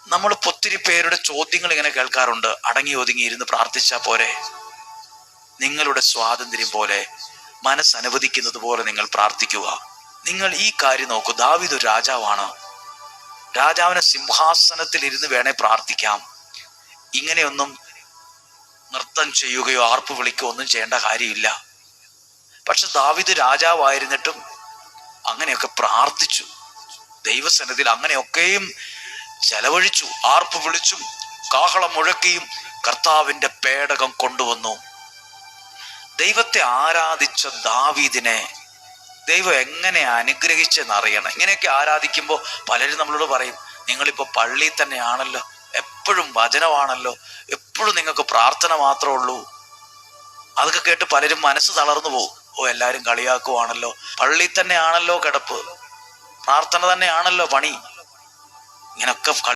നമ്മൾ ഒത്തിരി പേരുടെ ചോദ്യങ്ങൾ ഇങ്ങനെ കേൾക്കാറുണ്ട്. അടങ്ങി ഒതുങ്ങി ഇരുന്ന് പ്രാർത്ഥിച്ചാൽ പോരെ? നിങ്ങളുടെ സ്വാതന്ത്ര്യം പോലെ, മനസ്സനുവദിക്കുന്നത് പോലെ നിങ്ങൾ പ്രാർത്ഥിക്കുക. നിങ്ങൾ ഈ കാര്യം നോക്കൂ. ദാവീദ് ഒരു രാജാവാണ്. രാജാവിനെ സിംഹാസനത്തിൽ ഇരുന്ന് വേണേ പ്രാർത്ഥിക്കാം. ഇങ്ങനെയൊന്നും നൃത്തം ചെയ്യുകയോ ആർപ്പ് വിളിക്കുകയോ ഒന്നും ചെയ്യേണ്ട കാര്യമില്ല. പക്ഷെ ദാവീദ് രാജാവായിരുന്നിട്ടും അങ്ങനെയൊക്കെ പ്രാർത്ഥിച്ചു. ദൈവസന്നിധിയിൽ അങ്ങനെയൊക്കെയും ചെലവഴിച്ചു. ആർപ്പ് വിളിച്ചും കാഹളം മുഴക്കിയും കർത്താവിന്റെ പേടകം കൊണ്ടുവന്നു. ദൈവത്തെ ആരാധിച്ച ദാവീദിനെ ദൈവം എങ്ങനെ അനുഗ്രഹിച്ചെന്നറിയണം. ഇങ്ങനെയൊക്കെ ആരാധിക്കുമ്പോൾ പലരും നമ്മളോട് പറയും, നിങ്ങളിപ്പോൾ പള്ളിയിൽ തന്നെയാണല്ലോ, എപ്പോഴും വചനമാണല്ലോ, എപ്പോഴും നിങ്ങൾക്ക് പ്രാർത്ഥന മാത്രമേ ഉള്ളൂ. അതൊക്കെ കേട്ട് പലരും മനസ്സ് തളർന്നു പോകും. എല്ലാവരും കളിയാക്കുവാണല്ലോ, പള്ളിയിൽ തന്നെയാണല്ലോ കിടപ്പ്, പ്രാർത്ഥന തന്നെയാണല്ലോ പണി. ഇങ്ങനൊക്കെ